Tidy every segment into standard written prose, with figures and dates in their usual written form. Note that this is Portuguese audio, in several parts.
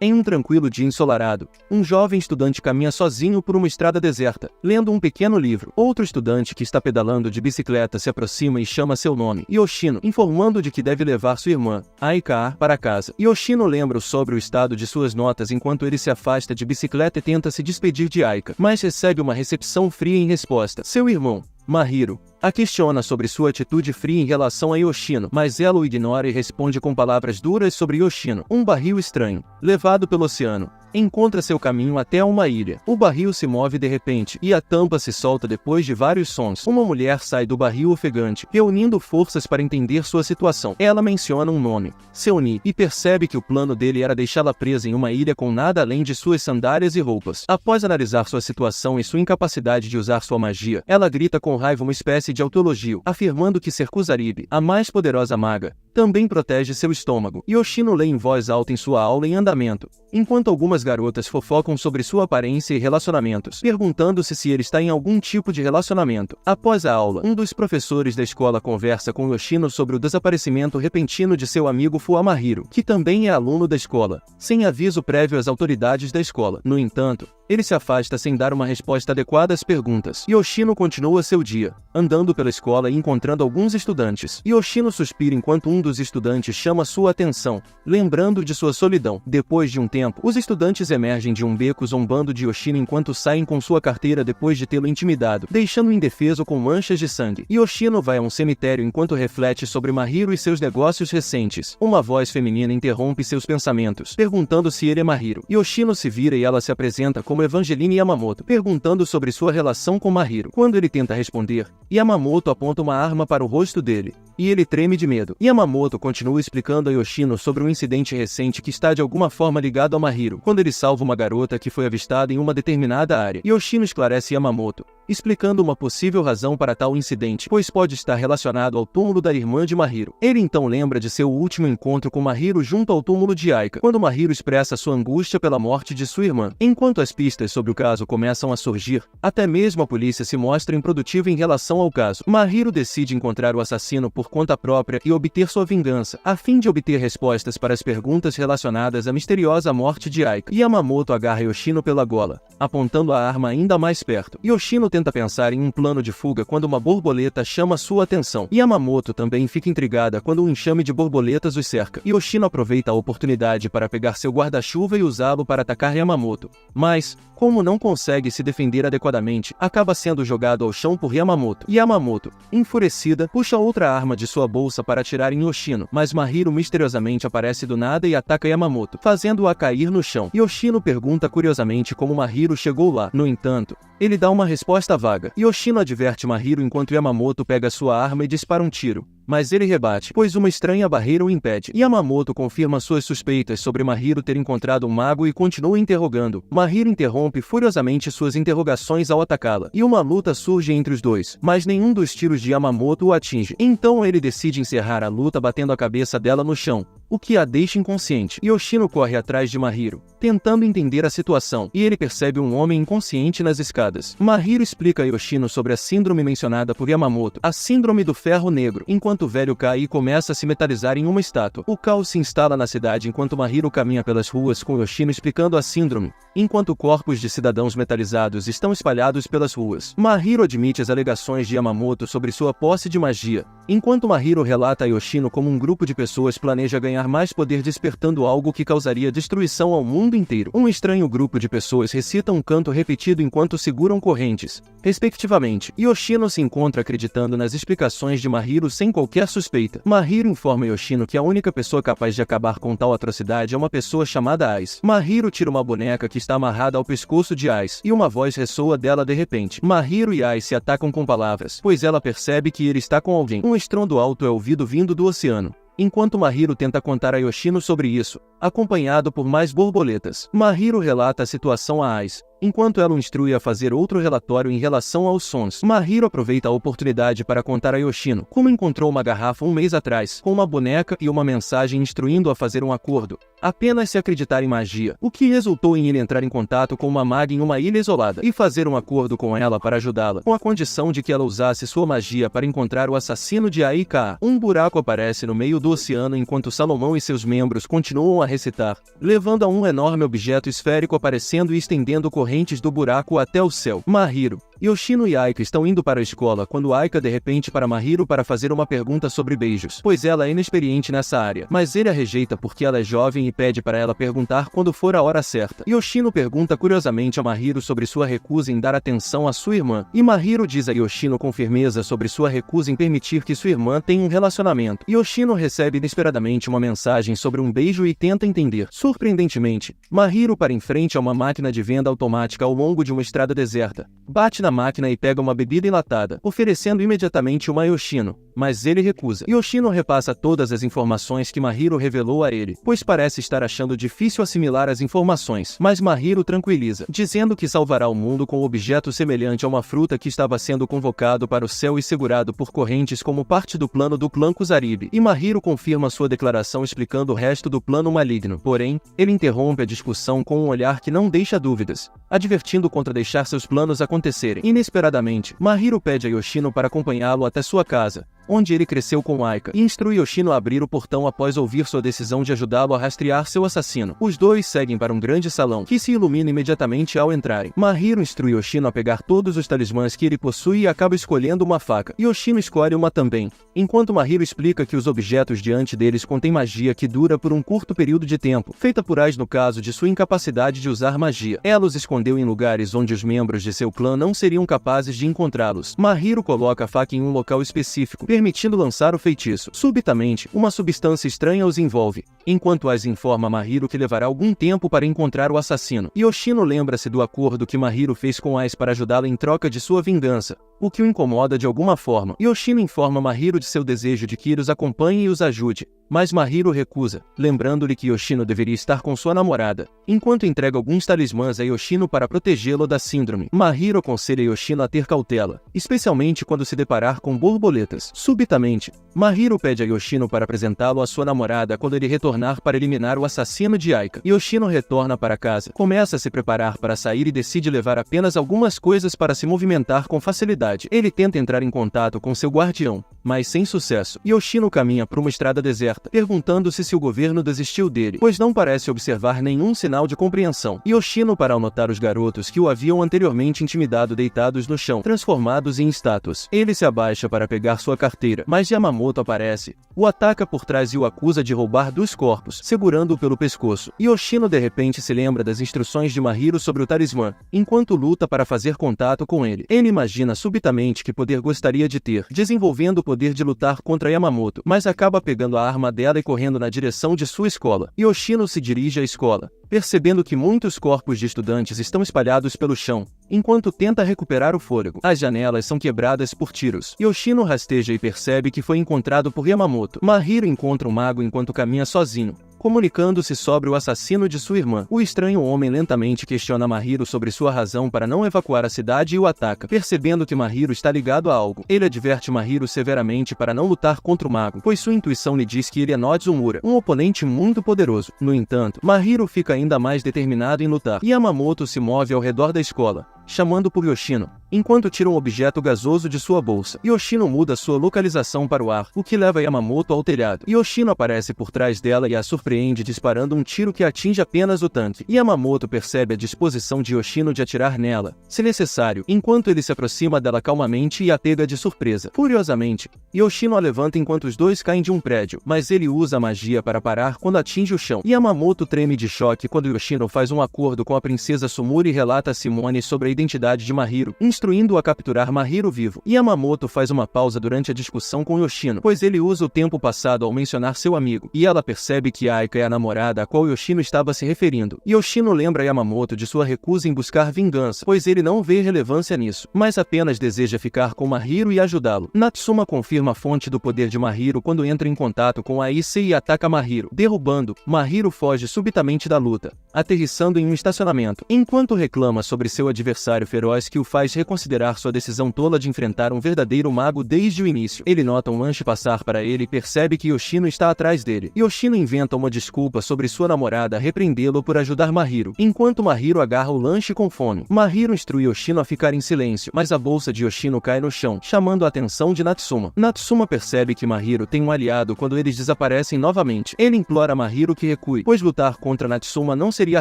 Em um tranquilo dia ensolarado, um jovem estudante caminha sozinho por uma estrada deserta, lendo um pequeno livro. Outro estudante que está pedalando de bicicleta se aproxima e chama seu nome, Yoshino, informando de que deve levar sua irmã, Aika, para casa. Yoshino lembra sobre o estado de suas notas enquanto ele se afasta de bicicleta e tenta se despedir de Aika, mas recebe uma recepção fria em resposta. Seu irmão, Mahiro, a questiona sobre sua atitude fria em relação a Yoshino, mas ela o ignora e responde com palavras duras sobre Yoshino. Um barril estranho, levado pelo oceano, encontra seu caminho até uma ilha. O barril se move de repente, e a tampa se solta depois de vários sons. Uma mulher sai do barril ofegante, reunindo forças para entender sua situação. Ela menciona um nome, Seoni, e percebe que o plano dele era deixá-la presa em uma ilha com nada além de suas sandálias e roupas. Após analisar sua situação e sua incapacidade de usar sua magia, ela grita com raiva uma espécie de autoelogio, afirmando que ser Kusaribe, a mais poderosa maga, também protege seu estômago. Yoshino lê em voz alta em sua aula em andamento, enquanto algumas garotas fofocam sobre sua aparência e relacionamentos, perguntando-se se ele está em algum tipo de relacionamento. Após a aula, um dos professores da escola conversa com Yoshino sobre o desaparecimento repentino de seu amigo Fuamahiro, que também é aluno da escola, sem aviso prévio às autoridades da escola. No entanto, ele se afasta sem dar uma resposta adequada às perguntas. Yoshino continua seu dia, andando pela escola e encontrando alguns estudantes. Yoshino suspira enquanto um dos estudantes chama sua atenção, lembrando de sua solidão. Depois de um tempo, os estudantes emergem de um beco zombando de Yoshino enquanto saem com sua carteira depois de tê-lo intimidado, deixando-o indefeso com manchas de sangue. Yoshino vai a um cemitério enquanto reflete sobre Mahiro e seus negócios recentes. Uma voz feminina interrompe seus pensamentos, perguntando se ele é Mahiro. Yoshino se vira e ela se apresenta como Evangeline Yamamoto, perguntando sobre sua relação com Mahiro. Quando ele tenta responder, Yamamoto aponta uma arma para o rosto dele, e ele treme de medo. Yamamoto continua explicando a Yoshino sobre um incidente recente que está de alguma forma ligado a Mahiro, quando ele salva uma garota que foi avistada em uma determinada área. Yoshino esclarece Yamamoto, explicando uma possível razão para tal incidente, pois pode estar relacionado ao túmulo da irmã de Mahiro. Ele então lembra de seu último encontro com Mahiro junto ao túmulo de Aika, quando Mahiro expressa sua angústia pela morte de sua irmã. Enquanto as pistas sobre o caso começam a surgir, até mesmo a polícia se mostra improdutiva em relação ao caso. Mahiro decide encontrar o assassino por conta própria e obter sua vingança, a fim de obter respostas para as perguntas relacionadas à misteriosa morte de Aika. Yamamoto agarra Yoshino pela gola, apontando a arma ainda mais perto. Yoshino tenta pensar em um plano de fuga quando uma borboleta chama sua atenção. Yamamoto também fica intrigada quando um enxame de borboletas os cerca. Yoshino aproveita a oportunidade para pegar seu guarda-chuva e usá-lo para atacar Yamamoto, mas, como não consegue se defender adequadamente, acaba sendo jogado ao chão por Yamamoto. Yamamoto, enfurecida, puxa outra arma de sua bolsa para atirar em Yoshino, mas Mahiro misteriosamente aparece do nada e ataca Yamamoto, fazendo-a cair no chão. Yoshino pergunta curiosamente como Mahiro chegou lá. No entanto, ele dá uma resposta vaga. Yoshino adverte Mahiro enquanto Yamamoto pega sua arma e dispara um tiro, mas ele rebate, pois uma estranha barreira o impede. Yamamoto confirma suas suspeitas sobre Mahiro ter encontrado um mago e continua interrogando. Mahiro interrompe furiosamente suas interrogações ao atacá-la, e uma luta surge entre os dois, mas nenhum dos tiros de Yamamoto o atinge. Então ele decide encerrar a luta batendo a cabeça dela no chão, o que a deixa inconsciente. Yoshino corre atrás de Mahiro, tentando entender a situação, e ele percebe um homem inconsciente nas escadas. Mahiro explica a Yoshino sobre a síndrome mencionada por Yamamoto, a síndrome do ferro negro, enquanto o velho cai e começa a se metalizar em uma estátua. O caos se instala na cidade enquanto Mahiro caminha pelas ruas com Yoshino explicando a síndrome, enquanto corpos de cidadãos metalizados estão espalhados pelas ruas. Mahiro admite as alegações de Yamamoto sobre sua posse de magia, enquanto Mahiro relata a Yoshino como um grupo de pessoas planeja ganhar mais poder despertando algo que causaria destruição ao mundo inteiro. Um estranho grupo de pessoas recita um canto repetido enquanto seguram correntes, respectivamente. Yoshino se encontra acreditando nas explicações de Mahiro sem qualquer suspeita. Mahiro informa Yoshino que a única pessoa capaz de acabar com tal atrocidade é uma pessoa chamada Ice. Mahiro tira uma boneca que está amarrada ao pescoço de Ice, e uma voz ressoa dela de repente. Mahiro e Ice se atacam com palavras, pois ela percebe que ele está com alguém. Um estrondo alto é ouvido vindo do oceano, enquanto Mahiro tenta contar a Yoshino sobre isso, acompanhado por mais borboletas. Mahiro relata a situação a Ice, enquanto ela o instrui a fazer outro relatório em relação aos sons. Mahiro aproveita a oportunidade para contar a Yoshino como encontrou uma garrafa um mês atrás, com uma boneca e uma mensagem instruindo-a a fazer um acordo, apenas se acreditar em magia, o que resultou em ele entrar em contato com uma maga em uma ilha isolada e fazer um acordo com ela para ajudá-la, com a condição de que ela usasse sua magia para encontrar o assassino de Aika. Um buraco aparece no meio do oceano enquanto Salomão e seus membros continuam a recitar, levando a um enorme objeto esférico aparecendo e estendendo correntes do buraco até o céu. Mahiro, Yoshino e Aika estão indo para a escola quando Aika de repente para Mahiro para fazer uma pergunta sobre beijos, pois ela é inexperiente nessa área, mas ele a rejeita porque ela é jovem e pede para ela perguntar quando for a hora certa. Yoshino pergunta curiosamente a Mahiro sobre sua recusa em dar atenção à sua irmã, e Mahiro diz a Yoshino com firmeza sobre sua recusa em permitir que sua irmã tenha um relacionamento. Yoshino recebe inesperadamente uma mensagem sobre um beijo e tenta entender. Surpreendentemente, Mahiro para em frente a uma máquina de venda automática ao longo de uma estrada deserta, bate na máquina e pega uma bebida enlatada, oferecendo imediatamente uma a Yoshino, mas ele recusa. Yoshino repassa todas as informações que Mahiro revelou a ele, pois parece estar achando difícil assimilar as informações, mas Mahiro tranquiliza, dizendo que salvará o mundo com um objeto semelhante a uma fruta que estava sendo convocado para o céu e segurado por correntes como parte do plano do clã Kusaribe, e Mahiro confirma sua declaração explicando o resto do plano maligno. Porém, ele interrompe a discussão com um olhar que não deixa dúvidas, advertindo contra deixar seus planos acontecerem. Inesperadamente, Mahiro pede a Yoshino para acompanhá-lo até sua casa, onde ele cresceu com Aika, e instrui Yoshino a abrir o portão após ouvir sua decisão de ajudá-lo a rastrear seu assassino. Os dois seguem para um grande salão, que se ilumina imediatamente ao entrarem. Mahiro instrui Yoshino a pegar todos os talismãs que ele possui e acaba escolhendo uma faca. Yoshino escolhe uma também, enquanto Mahiro explica que os objetos diante deles contêm magia que dura por um curto período de tempo, feita por Ais no caso de sua incapacidade de usar magia. Ela os escondeu em lugares onde os membros de seu clã não seriam capazes de encontrá-los. Mahiro coloca a faca em um local específico, permitindo lançar o feitiço. Subitamente, uma substância estranha os envolve, enquanto Ais informa Mahiro que levará algum tempo para encontrar o assassino. Yoshino lembra-se do acordo que Mahiro fez com Ais para ajudá-la em troca de sua vingança, o que o incomoda de alguma forma. Yoshino informa Mahiro de seu desejo de que ele os acompanhe e os ajude, mas Mahiro recusa, lembrando-lhe que Yoshino deveria estar com sua namorada, enquanto entrega alguns talismãs a Yoshino para protegê-lo da síndrome. Mahiro aconselha Yoshino a ter cautela, especialmente quando se deparar com borboletas. Subitamente, Mahiro pede a Yoshino para apresentá-lo à sua namorada quando ele retornar para eliminar o assassino de Aika. Yoshino retorna para casa, começa a se preparar para sair e decide levar apenas algumas coisas para se movimentar com facilidade. Ele tenta entrar em contato com seu guardião, mas sem sucesso. Yoshino caminha por uma estrada deserta, perguntando-se se o governo desistiu dele, pois não parece observar nenhum sinal de compreensão. Yoshino para ao notar os garotos que o haviam anteriormente intimidado deitados no chão, transformados em estátuas. Ele se abaixa para pegar sua carteira, mas Yamamoto aparece, o ataca por trás e o acusa de roubar dos corpos, segurando-o pelo pescoço. Yoshino de repente se lembra das instruções de Mahiro sobre o talismã, enquanto luta para fazer contato com ele. Ele imagina subitamente que poder gostaria de ter, desenvolvendo o poder de lutar contra Yamamoto, mas acaba pegando a arma dela e correndo na direção de sua escola. Yoshino se dirige à escola, percebendo que muitos corpos de estudantes estão espalhados pelo chão, enquanto tenta recuperar o fôlego. As janelas são quebradas por tiros. Yoshino rasteja e percebe que foi encontrado por Yamamoto. Mahiro encontra o mago enquanto caminha sozinho, comunicando-se sobre o assassino de sua irmã. O estranho homem lentamente questiona Mahiro sobre sua razão para não evacuar a cidade e o ataca. Percebendo que Mahiro está ligado a algo, ele adverte Mahiro severamente para não lutar contra o mago, pois sua intuição lhe diz que ele é Nodzumura, um oponente muito poderoso. No entanto, Mahiro fica ainda mais determinado em lutar. Yamamoto se move ao redor da escola, chamando por Yoshino, enquanto tira um objeto gasoso de sua bolsa. Yoshino muda sua localização para o ar, o que leva Yamamoto ao telhado. Yoshino aparece por trás dela e a surpreende disparando um tiro que atinge apenas o tanque. Yamamoto percebe a disposição de Yoshino de atirar nela, se necessário, enquanto ele se aproxima dela calmamente e a pega de surpresa. Furiosamente, Yoshino a levanta enquanto os dois caem de um prédio, mas ele usa a magia para parar quando atinge o chão. Yamamoto treme de choque quando Yoshino faz um acordo com a princesa Sumuri e relata a Simone sobre a identidade de Mahiro, instruindo-o a capturar Mahiro vivo. Yamamoto faz uma pausa durante a discussão com Yoshino, pois ele usa o tempo passado ao mencionar seu amigo, e ela percebe que Aika é a namorada a qual Yoshino estava se referindo. Yoshino lembra Yamamoto de sua recusa em buscar vingança, pois ele não vê relevância nisso, mas apenas deseja ficar com Mahiro e ajudá-lo. Natsuma confirma a fonte do poder de Mahiro quando entra em contato com Aisei e ataca Mahiro. Derrubando, Mahiro foge subitamente da luta, aterrissando em um estacionamento. Enquanto reclama sobre seu adversário feroz que o faz reconsiderar sua decisão tola de enfrentar um verdadeiro mago desde o início. Ele nota um lanche passar para ele e percebe que Yoshino está atrás dele. Yoshino inventa uma desculpa sobre sua namorada repreendê-lo por ajudar Mahiro, enquanto Mahiro agarra o lanche com fome. Mahiro instrui Yoshino a ficar em silêncio, mas a bolsa de Yoshino cai no chão, chamando a atenção de Natsuma. Natsuma percebe que Mahiro tem um aliado quando eles desaparecem novamente. Ele implora a Mahiro que recue, pois lutar contra Natsuma não seria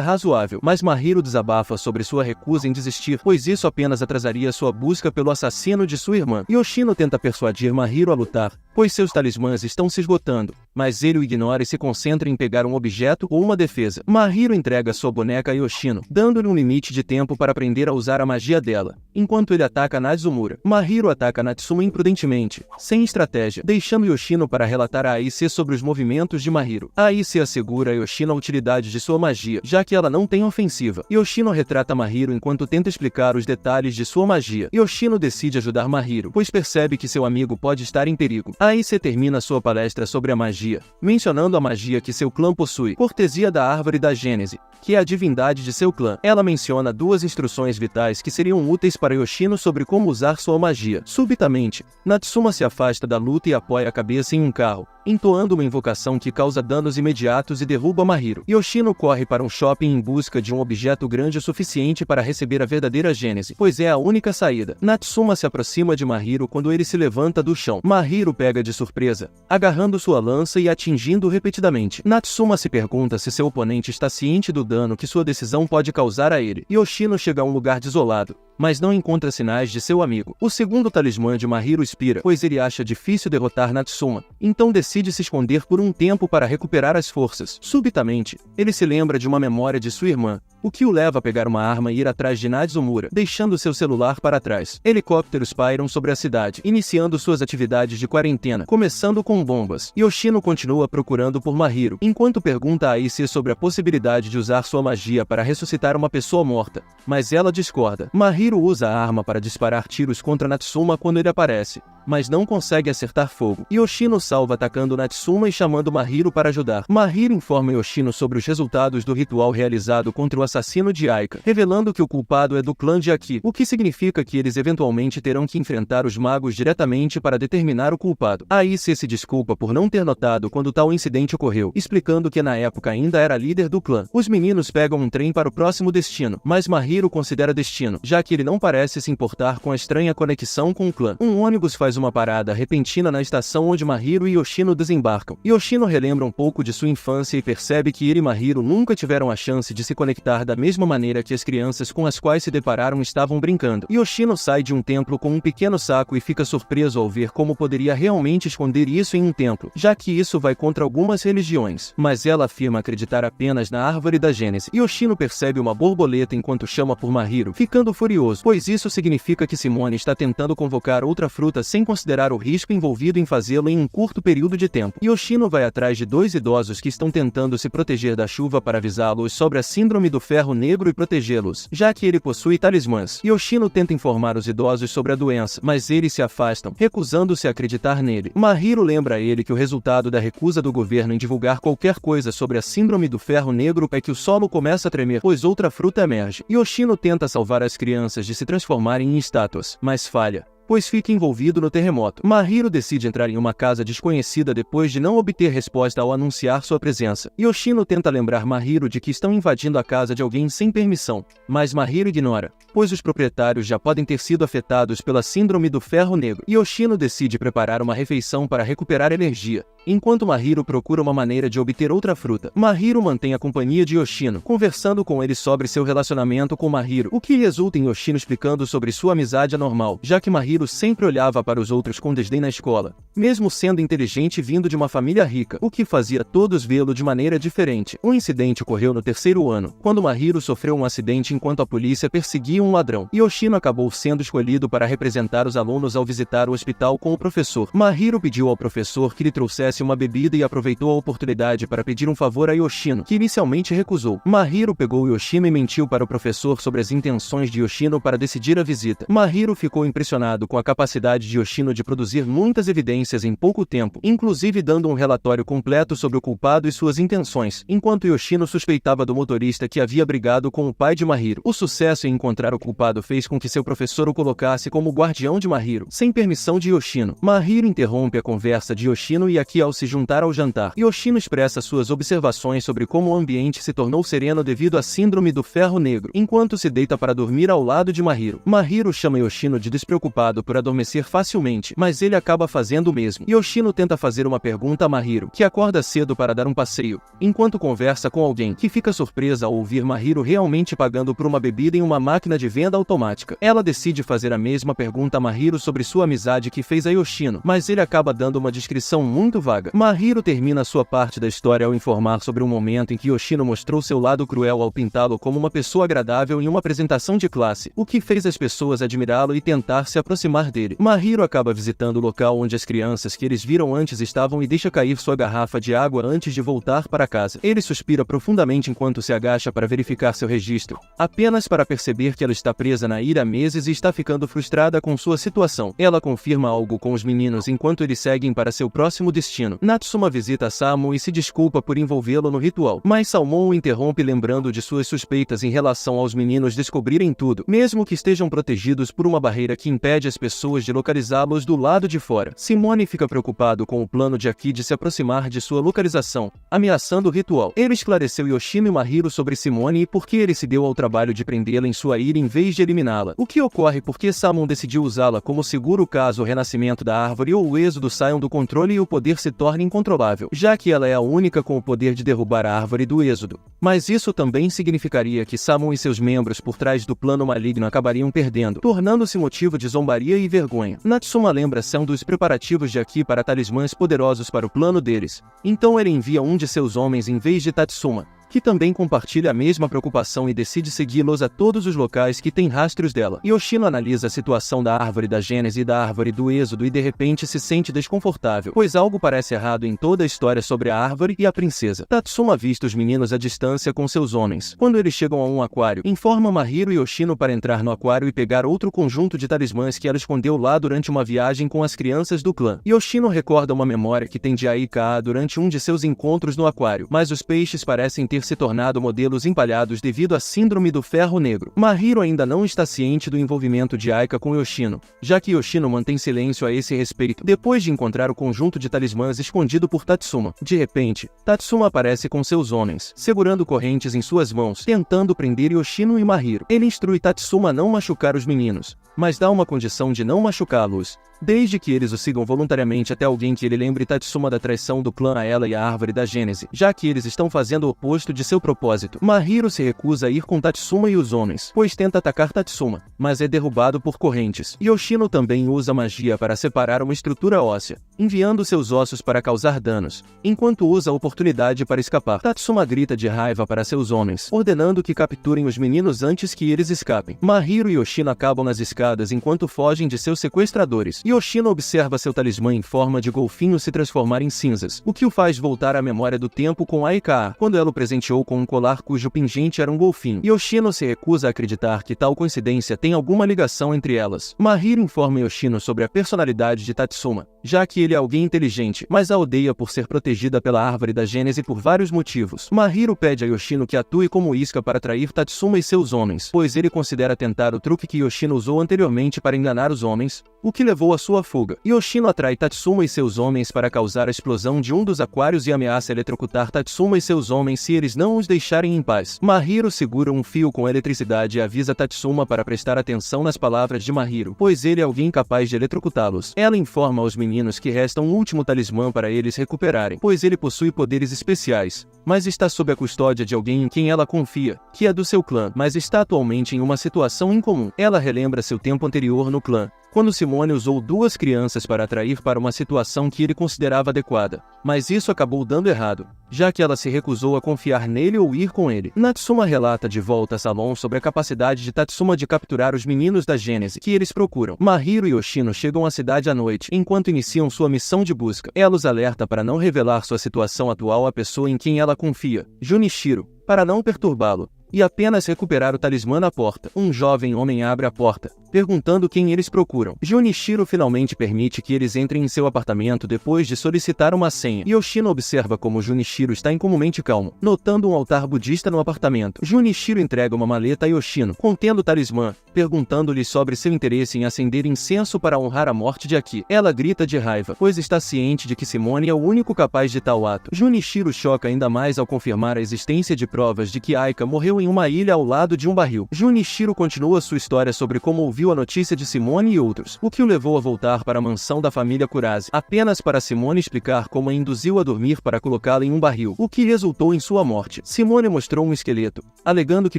razoável, mas Mahiro desabafa sobre sua recusa em desistir, pois isso apenas atrasaria sua busca pelo assassino de sua irmã. Yoshino tenta persuadir Mahiro a lutar, pois seus talismãs estão se esgotando, mas ele o ignora e se concentra em pegar um objeto ou uma defesa. Mahiro entrega sua boneca a Yoshino, dando-lhe um limite de tempo para aprender a usar a magia dela, enquanto ele ataca Nazumura. Mahiro ataca Natsuma imprudentemente, sem estratégia, deixando Yoshino para relatar a Aise sobre os movimentos de Mahiro. A Aise assegura a Yoshino a utilidade de sua magia, já que ela não tem ofensiva. Yoshino retrata Mahiro enquanto tenta explicar os detalhes de sua magia. Yoshino decide ajudar Mahiro, pois percebe que seu amigo pode estar em perigo. A Aise termina sua palestra sobre a magia, mencionando a magia que seu clã possui, cortesia da Árvore da Gênese, que é a divindade de seu clã. Ela menciona duas instruções vitais que seriam úteis para Yoshino sobre como usar sua magia. Subitamente, Natsuma se afasta da luta e apoia a cabeça em um carro, entoando uma invocação que causa danos imediatos e derruba Mahiro. Yoshino corre para um shopping em busca de um objeto grande o suficiente para receber a verdadeira Gênese, pois é a única saída. Natsuma se aproxima de Mahiro quando ele se levanta do chão. Mahiro pega de surpresa, agarrando sua lança e atingindo repetidamente. Natsuma se pergunta se seu oponente está ciente do dano que sua decisão pode causar a ele. Yoshino chega a um lugar desolado, mas não encontra sinais de seu amigo. O segundo talismã de Mahiro expira, pois ele acha difícil derrotar Natsuma, então decide se esconder por um tempo para recuperar as forças. Subitamente, ele se lembra de uma memória de sua irmã, o que o leva a pegar uma arma e ir atrás de Nazumura, deixando seu celular para trás. Helicópteros pairam sobre a cidade, iniciando suas atividades de quarentena, começando com bombas. Yoshino continua procurando por Mahiro, enquanto pergunta a Aise sobre a possibilidade de usar sua magia para ressuscitar uma pessoa morta, mas ela discorda. Mahiro usa a arma para disparar tiros contra Natsuma quando ele aparece, mas não consegue acertar fogo. Yoshino salva atacando Natsuma e chamando Mahiro para ajudar. Mahiro informa Yoshino sobre os resultados do ritual realizado contra o assassino de Aika, revelando que o culpado é do clã de Aki, o que significa que eles eventualmente terão que enfrentar os magos diretamente para determinar o culpado. Aise se desculpa por não ter notado quando tal incidente ocorreu, explicando que na época ainda era líder do clã. Os meninos pegam um trem para o próximo destino, mas Mahiro considera destino, já que ele não parece se importar com a estranha conexão com o clã. Um ônibus faz uma parada repentina na estação onde Mahiro e Yoshino desembarcam. Yoshino relembra um pouco de sua infância e percebe que ele e Mahiro nunca tiveram a chance de se conectar da mesma maneira que as crianças com as quais se depararam estavam brincando. Yoshino sai de um templo com um pequeno saco e fica surpreso ao ver como poderia realmente esconder isso em um templo, já que isso vai contra algumas religiões. Mas ela afirma acreditar apenas na Árvore da Gênese. Yoshino percebe uma borboleta enquanto chama por Mahiro, ficando furioso, pois isso significa que Simone está tentando convocar outra fruta sem considerar o risco envolvido em fazê-lo em um curto período de tempo. Yoshino vai atrás de dois idosos que estão tentando se proteger da chuva para avisá-los sobre a síndrome do ferro negro e protegê-los, já que ele possui talismãs. Yoshino tenta informar os idosos sobre a doença, mas eles se afastam, recusando-se a acreditar nele. Mahiro lembra a ele que o resultado da recusa do governo em divulgar qualquer coisa sobre a síndrome do ferro negro é que o solo começa a tremer, pois outra fruta emerge. Yoshino tenta salvar as crianças de se transformarem em estátuas, mas falha, pois fica envolvido no terremoto. Mahiro decide entrar em uma casa desconhecida depois de não obter resposta ao anunciar sua presença. Yoshino tenta lembrar Mahiro de que estão invadindo a casa de alguém sem permissão, mas Mahiro ignora, pois os proprietários já podem ter sido afetados pela síndrome do ferro negro. Yoshino decide preparar uma refeição para recuperar energia, enquanto Mahiro procura uma maneira de obter outra fruta. Mahiro mantém a companhia de Yoshino, conversando com ele sobre seu relacionamento com Mahiro, o que resulta em Yoshino explicando sobre sua amizade anormal, já que Mahiro sempre olhava para os outros com desdém na escola, mesmo sendo inteligente vindo de uma família rica, o que fazia todos vê-lo de maneira diferente. Um incidente ocorreu no terceiro ano, quando Mahiro sofreu um acidente enquanto a polícia perseguia um ladrão. Yoshino acabou sendo escolhido para representar os alunos ao visitar o hospital com o professor. Mahiro pediu ao professor que lhe trouxesse oferece uma bebida e aproveitou a oportunidade para pedir um favor a Yoshino, que inicialmente recusou. Mahiro pegou Yoshino e mentiu para o professor sobre as intenções de Yoshino para decidir a visita. Mahiro ficou impressionado com a capacidade de Yoshino de produzir muitas evidências em pouco tempo, inclusive dando um relatório completo sobre o culpado e suas intenções, enquanto Yoshino suspeitava do motorista que havia brigado com o pai de Mahiro. O sucesso em encontrar o culpado fez com que seu professor o colocasse como guardião de Mahiro, sem permissão de Yoshino. Mahiro interrompe a conversa de Yoshino e aqui, ao se juntar ao jantar, Yoshino expressa suas observações sobre como o ambiente se tornou sereno devido à síndrome do ferro negro, enquanto se deita para dormir ao lado de Mahiro. Mahiro chama Yoshino de despreocupado por adormecer facilmente, mas ele acaba fazendo o mesmo. Yoshino tenta fazer uma pergunta a Mahiro, que acorda cedo para dar um passeio, enquanto conversa com alguém, que fica surpresa ao ouvir Mahiro realmente pagando por uma bebida em uma máquina de venda automática. Ela decide fazer a mesma pergunta a Mahiro sobre sua amizade que fez a Yoshino, mas ele acaba dando uma descrição muito vaga. Mahiro termina sua parte da história ao informar sobre um momento em que Yoshino mostrou seu lado cruel ao pintá-lo como uma pessoa agradável em uma apresentação de classe, o que fez as pessoas admirá-lo e tentar se aproximar dele. Mahiro acaba visitando o local onde as crianças que eles viram antes estavam e deixa cair sua garrafa de água antes de voltar para casa. Ele suspira profundamente enquanto se agacha para verificar seu registro, apenas para perceber que ela está presa na ilha há meses e está ficando frustrada com sua situação. Ela confirma algo com os meninos enquanto eles seguem para seu próximo destino. Natsuma visita Samu e se desculpa por envolvê-lo no ritual, mas Salmon o interrompe lembrando de suas suspeitas em relação aos meninos descobrirem tudo, mesmo que estejam protegidos por uma barreira que impede as pessoas de localizá-los do lado de fora. Simone fica preocupado com o plano de Aki de se aproximar de sua localização, ameaçando o ritual. Ele esclareceu Yoshino e Mahiro sobre Simone e por que ele se deu ao trabalho de prendê-la em sua ilha em vez de eliminá-la. O que ocorre porque Salmon decidiu usá-la como seguro caso o renascimento da árvore ou o êxodo saiam do controle e o poder se torne incontrolável, já que ela é a única com o poder de derrubar a árvore do êxodo. Mas isso também significaria que Salmon e seus membros por trás do plano maligno acabariam perdendo, tornando-se motivo de zombaria e vergonha. Natsuma lembra Sam dos preparativos de Aki para talismãs poderosos para o plano deles, então ele envia um de seus homens em vez de Tatsuma, que também compartilha a mesma preocupação e decide segui-los a todos os locais que têm rastros dela. Yoshino analisa a situação da árvore da Gênese e da árvore do Êxodo e de repente se sente desconfortável, pois algo parece errado em toda a história sobre a árvore e a princesa. Tatsuma avista os meninos à distância com seus homens. Quando eles chegam a um aquário, informa Mahiro e Yoshino para entrar no aquário e pegar outro conjunto de talismãs que ela escondeu lá durante uma viagem com as crianças do clã. Yoshino recorda uma memória que tem de Aika durante um de seus encontros no aquário, mas os peixes parecem ter se tornado modelos empalhados devido à síndrome do ferro negro. Mahiro ainda não está ciente do envolvimento de Aika com Yoshino, já que Yoshino mantém silêncio a esse respeito, depois de encontrar o conjunto de talismãs escondido por Tatsuma. De repente, Tatsuma aparece com seus homens, segurando correntes em suas mãos, tentando prender Yoshino e Mahiro. Ele instrui Tatsuma a não machucar os meninos, mas dá uma condição de não machucá-los, desde que eles o sigam voluntariamente até alguém que ele lembre Tatsuma da traição do clã a ela e a árvore da Gênese, já que eles estão fazendo o oposto de seu propósito. Mahiro se recusa a ir com Tatsuma e os homens, pois tenta atacar Tatsuma, mas é derrubado por correntes. Yoshino também usa magia para separar uma estrutura óssea, enviando seus ossos para causar danos, enquanto usa a oportunidade para escapar. Tatsuma grita de raiva para seus homens, ordenando que capturem os meninos antes que eles escapem. Mahiro e Yoshino acabam nas escadas enquanto fogem de seus sequestradores. Yoshino observa seu talismã em forma de golfinho se transformar em cinzas, o que o faz voltar à memória do tempo com Aika, quando ela o presenteou com um colar cujo pingente era um golfinho. Yoshino se recusa a acreditar que tal coincidência tem alguma ligação entre elas. Mahiro informa Yoshino sobre a personalidade de Tatsuma, já que ele é alguém inteligente, mas a odeia por ser protegida pela árvore da Gênese por vários motivos. Mahiro pede a Yoshino que atue como isca para atrair Tatsuma e seus homens, pois ele considera tentar o truque que Yoshino usou anteriormente para enganar os homens, o que levou à sua fuga. Yoshino atrai Tatsuma e seus homens para causar a explosão de um dos aquários e ameaça eletrocutar Tatsuma e seus homens se eles não os deixarem em paz. Mahiro segura um fio com eletricidade e avisa Tatsuma para prestar atenção nas palavras de Mahiro, pois ele é alguém capaz de eletrocutá-los. Ela informa aos meninos que resta um último talismã para eles recuperarem, pois ele possui poderes especiais, mas está sob a custódia de alguém em quem ela confia, que é do seu clã, mas está atualmente em uma situação incomum. Ela relembra seu tempo anterior no clã, quando Simone usou duas crianças para atrair para uma situação que ele considerava adequada. mas isso acabou dando errado, já que ela se recusou a confiar nele ou ir com ele. Natsuma relata de volta a Salon sobre a capacidade de Tatsuma de capturar os meninos da Gênese que eles procuram. Mahiro e Yoshino chegam à cidade à noite, enquanto iniciam sua missão de busca. Ela os alerta para não revelar sua situação atual à pessoa em quem ela confia, Junichiro, para não perturbá-lo, e apenas recuperar o talismã na porta. Um jovem homem abre a porta, perguntando quem eles procuram. Junichiro finalmente permite que eles entrem em seu apartamento depois de solicitar uma senha. Yoshino observa como Junichiro está incomumente calmo, notando um altar budista no apartamento. Junichiro entrega uma maleta a Yoshino, contendo o talismã, perguntando-lhe sobre seu interesse em acender incenso para honrar a morte de Aki. Ela grita de raiva, pois está ciente de que Simone é o único capaz de tal ato. Junichiro choca ainda mais ao confirmar a existência de provas de que Aika morreu em uma ilha ao lado de um barril. Junichiro continua sua história sobre como ouviu a notícia de Simone e outros, o que o levou a voltar para a mansão da família Kurase, apenas para Simone explicar como a induziu a dormir para colocá-la em um barril, o que resultou em sua morte. Simone mostrou um esqueleto, alegando que